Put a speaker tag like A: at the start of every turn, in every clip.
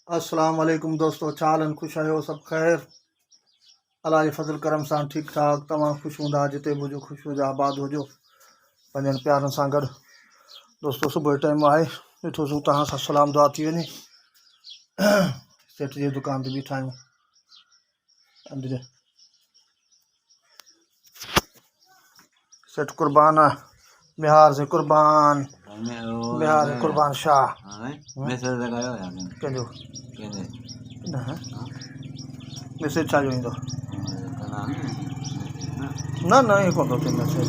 A: अस्सलाम वालेकुम दोस्तों, चालन खुश आहियो, सब खैर। अल्लाह जे फज़ल करम सां ठीक ठाक तमाम खुश हूंदा, जिते बि हुजो खुश हुजो, आबाद हुजो पंहिंजनि प्यारनि सां गॾु। दोस्तों सुबुह जो टाइम आहे, ॾिठो सूं तव्हां सां सलाम दुआ थी वञे। सेठ जी दुकान ते बीठा आहियूं। अंदरि सेठ कुर्बान आहे, बिहार से कुर्बान, बिहार से कुर्बान शाह। कंहिंजो न मैसेज छा जो ईंदो? न न इहो कोन थो थिए मैसेज।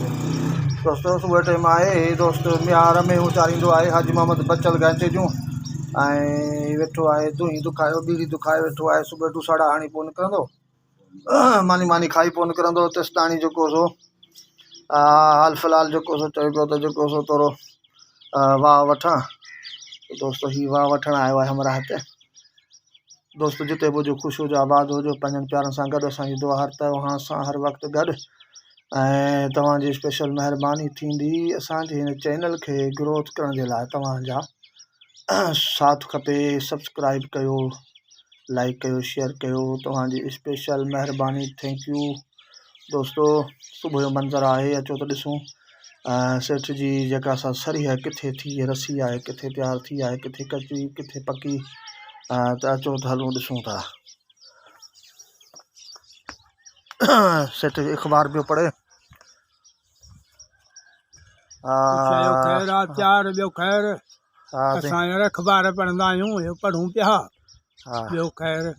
A: दोस्तों सुबुह जो टाइम आहे, दोस्त बिहार में उचारींदो आहे हाजी मोहम्मद बचल गांचे जूं, ऐं वेठो आहे दुही दुखायो, बीड़ी दुखाए वेठो आहे। सुबुह जो साड़ा हाणी पोइ निकिरंदो, मानी मानी खाई पोइ निकिरंदो। तेसिताणी जेको सो हाल फ़िलहाल जेको सो चए पियो त जेको सो थोरो वाह वठां। दोस्तों ही वाह वठणु आयो आहे हमरा हिते। दोस्त जिते बि हुजो ख़ुशि हुजो, आबाद हुजो, पंहिंजनि प्यारनि सां गॾु। असांजी दुआ हर तव्हां सां हर वक़्तु गॾु, ऐं तव्हांजी स्पेशल महिरबानी थींदी असांजे हिन चैनल खे ग्रोथ करण जे लाइ। तव्हांजा साथ खपे, सब्सक्राइब कयो, लाइक कयो, शेयर कयो, तव्हांजी स्पेशल महिरबानी। Thank U. दोस्तों सुबुह जो मंज़रु आहे, अचो त ॾिसूं सेठ जी जेका सा सरी है किथे थी रसी आहे, किथे तैयार थी आहे, किथे कची किथे पकी। त अचो त हलूं ॾिसूं था। सेठ अख़बार पियो पढ़े।
B: चयो ख़ैर आहे, प्यार ॿियो ख़ैर।
A: हा
B: असां हींअर अख़बार पढ़ंदा आहियूं, इहो पढ़ूं पिया।
A: हा
B: ॿियो ख़ैर।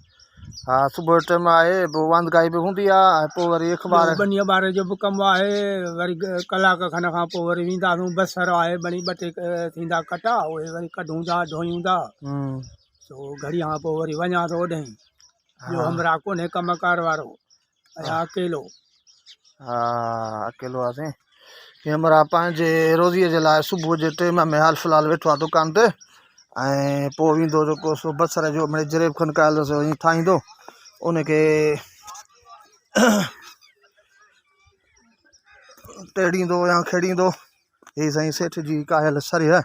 A: हा सुबुह जो टाइम आहे, पोइ वांदगाई बि हूंदी आहे, पोइ वरी अख़बार।
B: ॿियो 2 ॿार जो बि कमु आहे। वरी कलाक खन खां पोइ वरी वेंदासूं। बसर आहे बणी 2 टे थींदा कटा, उहे वरी कढूं था, धोयूं था। सो घड़ी खां पोइ वरी वञा थो ओॾे। ॿियो हमरा कोन्हे कमकार वारो, ऐं अकेलो।
A: हा अकेलो आसीं। हमरा पंहिंजे रोज़ीअ जे लाइ सुबुह जे टाइम में हाल फ़िलहाल वेठो आहे दुकान ते, ऐं पोइ वेंदो जेको सो बसर जो मिड़ई जरेब खनि कयल सो ईअं ठाहींदो, उनखे टेड़ींदो या खेड़ींदो। ही साईं सेठ जी कायल सरी है।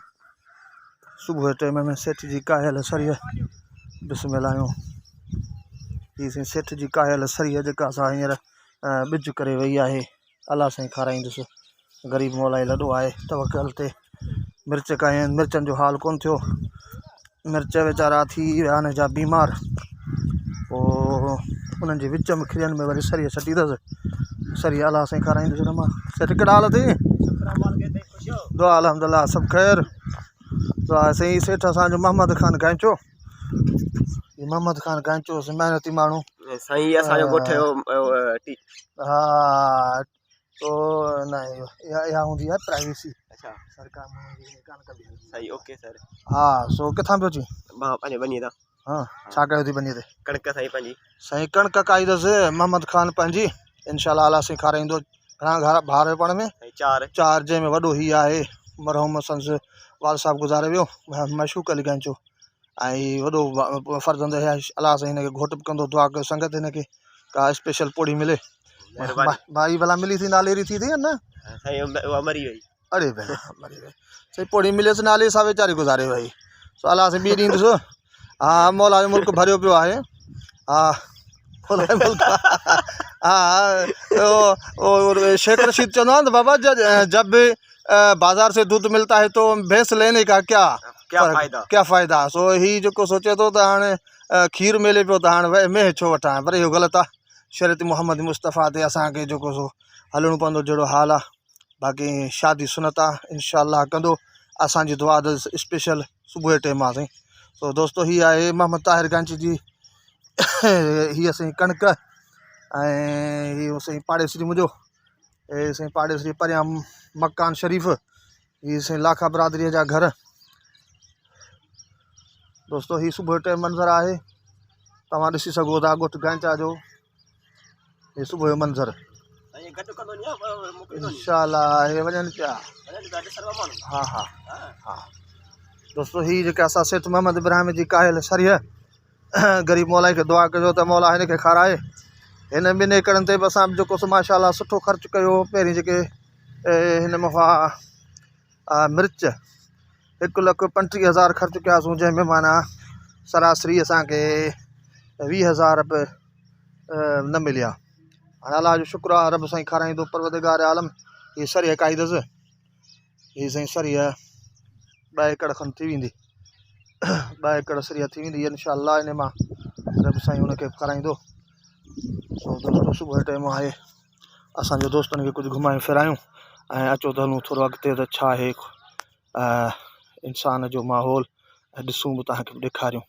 A: सुबुह जे टाइम में सेठ जी कायल सरी है। बिस्मिल्लाह। ही साईं सेठ जी कायल सरी है, जेका असां हींअर ॿिज करे वई आहे। अलाह साईं खाराईंदुसि। ग़रीब मौलाई लॾो आहे तवकल ते। मिर्च कया आहिनि, मिर्चनि जो हाल कोन थियो। मिर्च वीचारा थी विया आहिनि जा बीमार। पोइ उन्हनि जे विच में खिरियनि में वरी सरीअ छटी अथसि। सरी अलाह साईं खाराईंदुसि। न मां सेठ कहिड़ा हाल अथई? दुआ अल्हम्दुलिल्लाह, सभु ख़ैरु। दुआ साईं। सेठ असांजो मोहम्मद ख़ान गांचो, मोहम्मद ख़ान गांचो महिनती माण्हू
C: साईं। असांजो ॻोठ जो
A: हा। तो न इहा हूंदी आहे प्राइवेसी।
C: अच्छा
A: सरकार में कान कबी
C: साईं। Okay sir.
A: हा। सो किथां पियो अची?
C: मां पंहिंजे बनीअ तां।
A: हाँ छा कयो थी बनीअ ते?
C: कणिक साईं पंहिंजी।
A: साईं कणिक काई अथसि मोहम्मद ख़ान पंहिंजी। इंशाल्लाह अलाह साईं खाराईंदो। घणा घर भार पाण में? 4 जंहिंमें वॾो ही आहे मरहूम संस वाल साहब गुज़ारे वियो, मशूक अली गांचो। ऐं वॾो फर्ज़ंद है, अलाह साईं हिनखे घोट बि कंदो। दुआ कयो संगत हिनखे का स्पेशल पोड़ी मिले। भाई भला मिली थी नालेरी थी थी न
C: साईं? उहा मरी वई।
A: अरे भेण मरी वई। सही पोड़ी मिलेसि नाले सां वीचारी गुज़ारे वई। सो अलाह साईं ॿी ॾींदुसि। हा मौला जो मुल्क भरियो पियो आहे। हा मौला जो मुल्क। हाँ शेख रशीद चवंदो आहे न बाबा, जब बाज़ार से दूध मिलता है तो भैंस लेने का क्या फ़ाइदा। सो ही जेको सोचे थो त हाणे खीर मिले पियो त हाणे मेह छो वठां, पर इहो ग़लति आहे। शरीयत मोहम्मद मुस्तफ़ा ते असांखे जेको सो हलणो पवंदो जहिड़ो हाल आहे। बाक़ी शादी सुनत आहे, इंशाअल्लाह कंदो। असांजी दुआ स्पेशल सुबुह जे टाइम आहे। सो दोस्तों ही आहे मोहम्मद ताहिर गांची जी ही असांजी कणिक। ऐं ही साईं पाड़ेसरी मुंहिंजो, हे साईं पाड़ेसरी परियां मकान शरीफ़। ही साईं लाखा बिरादरीअ जा घर। दोस्तों ही सुबुह जो टाइम मंज़रु आहे, तव्हां ॾिसी सघो था ॻोठ गांचा जो। हे सुबुह जो मंज़रु इंशाअल्लाह हे वञनि पिया। हा हा हा। दोस्तों ही जेका असां सेठ मोहम्मद इब्राहिम जी कायल सरी है, ग़रीब मौला खे दुआ कजो त मौला हिनखे खाराए। हिन 2 एकड़नि ते बि असां जेको सो माशाअल्लाह सुठो ख़र्चु कयो। पहिरीं जेके हिन मफ़ा मिर्च 1,35,000 ख़र्चु कयासीं, जंहिंमें माना सरासरी असांखे 20,000 रुपए न मिलिया। हाणे अलाह जो शुक्र आहे, रब साईं खाराईंदो परवरदिगार आलम। हीअ सरिया काईदसि, हीअ साईं सरिया 2 एकड़ खनि थी वेंदी, 2 एकड़ सरिया थी वेंदी इंशाअल्लाह। इन मां रब साईं हुनखे खाराईंदो। सो दोस्तो सुबुह जो टाइम आहे, असांजे दोस्तनि खे कुझु घुमायूं फिरायूं ऐं अचो त हलूं थोरो अॻिते त छा आहे इंसान जो माहौल ऐं ॾिसूं बि तव्हांखे बि ॾेखारियूं।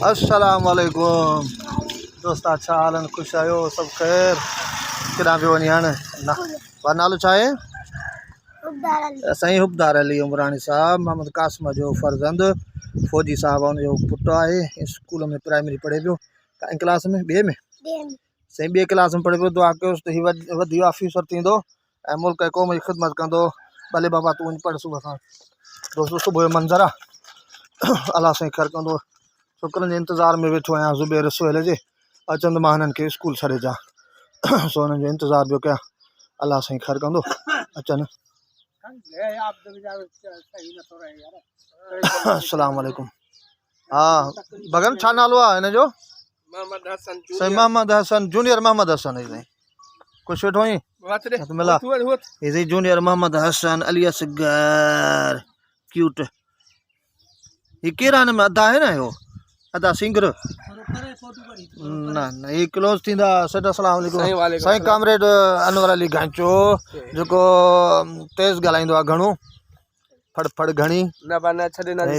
A: अस्सलाम वालेकुम दोस्ता, छा हाल आहिनि? ख़ुशि आहियो? सभु ख़ैर? केॾांहुं पियो वञे हाणे? नालो छा आहे? साईं हुबदार अली उमरानी साहब, मोहम्मद क़ासिम जो फर्ज़ंद, फ़ौजी साहब हुनजो पुटु आहे। स्कूल में प्राइमरी पढ़े पियो। कंहिं क्लास में? ॿिए में? साईं 2 क्लास में पढ़े पियो। दुआ कयोसि त हीउ वधी ऑफिसर थींदो ऐं मुल्क ऐं क़ौम जी ख़िदमत कंदो। भले बाबा तूं वञी पढ़ सुबुह खां। दोस्तो सुबुह जो मंज़र आहे, अलाह साईं ख़ैरु कंदो। छोकिरनि जे इंतज़ार में वेठो आहियां ज़ुबैर सुहेल जे, अचनि मां हिननि खे स्कूल छॾे जा। सो हुननि जो इंतज़ारु पियो कयां, अलाह साईं ख़ैरु कंदो। अचनि। अस्सलाम वालेकुम। हा भॻन, छा नालो आहे हिन जो? साईं मोहम्मद हसन, जूनियर मोहम्मद हसन। साईं ख़ुशि वेठो आहीं? मिला हे साईं जूनियर मोहम्मद हसन अली असगर क्यूट। ये केरा हिन में अदा है ना? यो अदा सिंगर न न ये क्लोज थींदा। सॾ अस्सलाम वालेकुम। साईं कामरेड अनवर अली घांचो, जेको तेज़ ॻाल्हाईंदो आहे घणो, फड़ घणी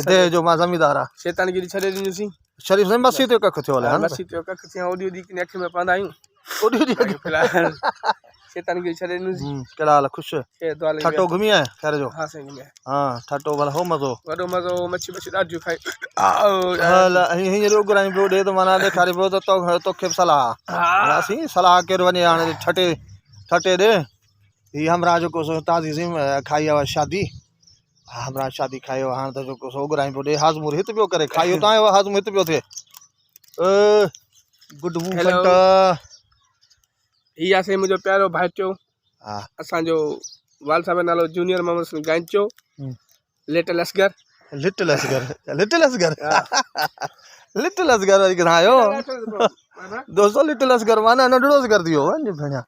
A: दे जो मां ज़मीदार आहे।
B: शैतानगिरी छॾे ॾिनीसीं।
A: शरीफ़ साईं मसीह ते कख थियो हले।
B: मसीह ते कख थिया ओॾी ओॾी किन अखि में पवंदा आहियूं। शैतानगिरी छॾे ॾिनीसीं।
A: कहिड़ा हाल? ख़ुशि? ठटो घुमी आए ख़ैर जो?
B: हा साईं घुमी आया।
A: हा ठटो भला हो मज़ो?
B: वॾो मज़ो, मच्छी ॾाढियूं खाई।
A: हींअर उघराई पियो ॾे त माना ॾेखारे पियो त तोखे बि सलाह। असीं सलाह केरु वञे हाणे ठटे ॾे। हीअ हमरा जेको सो ताज़ी खाई आहे शादी, हमरा शादी खायो हाणे त जेको सो उघराई पियो ॾे। हाज़मो हिते पियो करे, खाइयो तव्हां हाज़मो हिते पियो थिए। Good movement.
B: हीअ आहे साईं मुंहिंजो प्यारो भाइटियो,
A: हा
B: असांजो वाल साहिब जो नालो जूनियर मोहम्मद गांचो, little Asghar.
A: Little Asghar, little Asghar, little Asghar वरी किथां आयो दोस्तो? लिटिल असगर माना नंढड़ो असगर थी वियो भेणिया।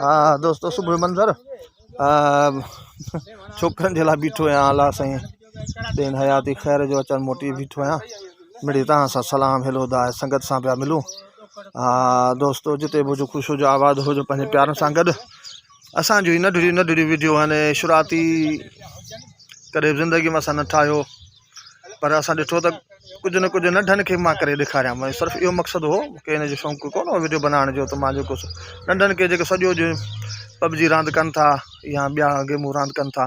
A: हा दोस्तो सुबुह जो मंज़र छोकिरनि जे लाइ बीठो आहियां। अलाह साईं ॾियनि हयाती ख़ैर जो, अचनि मोटी बीठो आहियां। मिड़ी तव्हां सां सलाम हेलो दा संगत सां पिया मिलूं। हा दोस्तो, जिते बि हुजो ख़ुशि हुजो, आबाद हुजो पंहिंजे प्यारनि सां गॾु। असांजो ही नंढड़ी वीडियो हाणे शुरूआती कॾहिं ज़िंदगी में असां न ठाहियो, पर असां ॾिठो त कुझु न कुझु नंढनि खे मां करे ॾेखारियां। मुंहिंजो सिर्फ़ु इहो मक़सदु हो की हिन जो शौक़ु कोन हो वीडियो बनाइण जो, त मां जेको नंढनि खे जेके सॼो ॾींहुं पबजी रांदि कनि था या ॿिया गेमूं रांदि कनि था,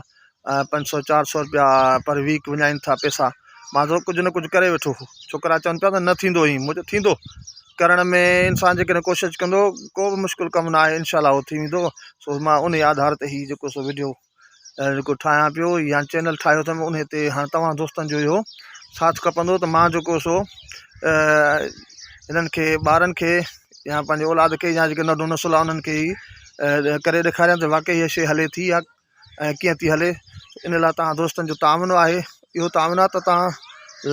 A: 500-400 रुपया पर वीक विञाइनि था पैसा, मां त कुझु न कुझु करे वेठो। छोकिरा चवनि पिया त न थींदो ई, मुंहिंजो थींदो। करण में इंसान जेकॾहिं कोशिशि कंदो, को बि मुश्किल कमु न आहे, इनशाला उहो थी वेंदो। सो मां उन आधार ते ही जेको सो वीडियो जेको ठाहियां पियो या चैनल ठाहियो अथमि, उन ते हाणे तव्हां दोस्तनि जो इहो साथ खपंदो त मां जेको सो हिननि खे ॿारनि खे या पंहिंजे औलाद खे या जेके नंढो नसुल आहे उन्हनि खे करे ॾेखारियां त वाक़ई इहा शइ हले थी या कीअं थी हले। इन लाइ तव्हां दोस्तनि जो तामनो आहे, इहो तामनो आहे त तव्हां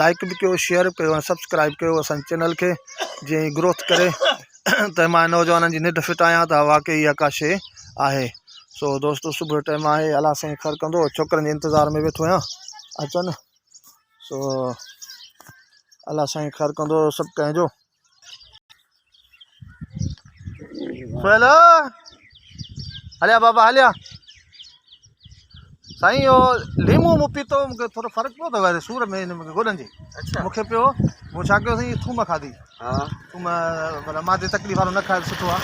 A: लाइक बि कयो, शेयर बि कयो ऐं सब्सक्राइब कयो असांजे चैनल खे, जीअं ग्रोथ करे त मां नौजवाननि जी निड फिट आहियां त वाक़ई इहा का शइ आहे। सो दोस्तो सुबुह जो टाइम आहे, अलाह साईं ख़ैरु कंदो। छोकिरनि जे इंतज़ार में वेठो आहियां, अचनि। सो अलाह साईं ख़ैरु कंदो सभु कंहिंजो। हेलो हलिया बाबा हलिया। साईं इहो लीमो मूं पीतो, मूंखे थोरो फ़र्क़ु पियो अथव सूर में हिन में गोॾनि जी। मूंखे पियो, मूं छा कयो साईं, थूम खाधी। थूम भला मादे तकलीफ़ वारो न खाए सुठो आहे,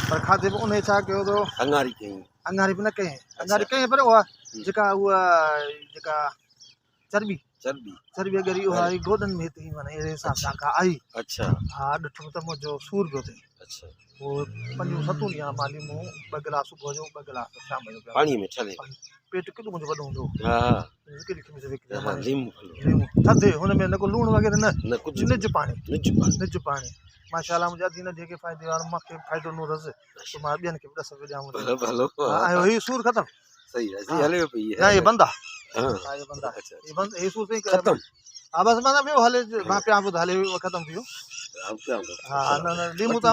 A: पर खाधे पोइ उन छा कयो थो, अंगारी बि न कयईं, अंगारी कयईं पर उहा जेका चर्बी अगरि उहा आई गोॾनि में हिते माना अहिड़े हिसाब सां का आई। हा ॾिठो त मुंहिंजो सूर पियो थिए। पोइ 5-7 ॾींहं मां लीमो 2 गिलास सुबुह जो 2 गिलास शाम जो पाणी में छॾे। पेट केॾो मुंहिंजो वॾो हूंदो, लीमो थधे, हुन में न को लूणु वग़ैरह न कुझु, निज पाणी। माशाअल्लाह मुंहिंजा दीन जेके फ़ाइदे वारो, मूंखे फ़ाइदो न रस त मां ॿियनि खे बि ॾस विझां। ऐं हीउ सूर ख़तमु, न ये बंद आहे, ये सूर ख़तमु हा बसि माना ॿियो हले मां पिया ॿुध हले ख़तमु थी वियो हा न न लीमो त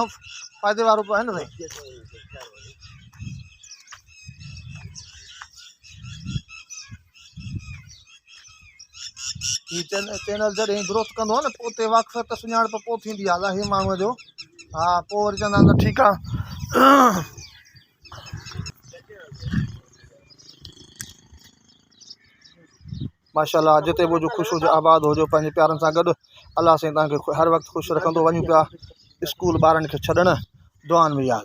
A: फ़ाइदे वारो आहे न साईं ही चैनल जॾहिं ग्रोथ कंदो आहे न पोइ उते वाक़फ़त सुञाणप पोइ थींदी आहे अलाए हे माण्हूअ जो हा पोइ वरी चवंदा आहिनि ठीकु आहे माशाल्लाह जिते बि हुजो ख़ुशि हुजो आबाद हुजो पंहिंजे प्यारनि सां गॾु अलाह साईं तव्हांखे हर वक़्तु ख़ुशि रखंदो वञूं पिया स्कूल ॿारनि खे छॾणु दुआनि में यादि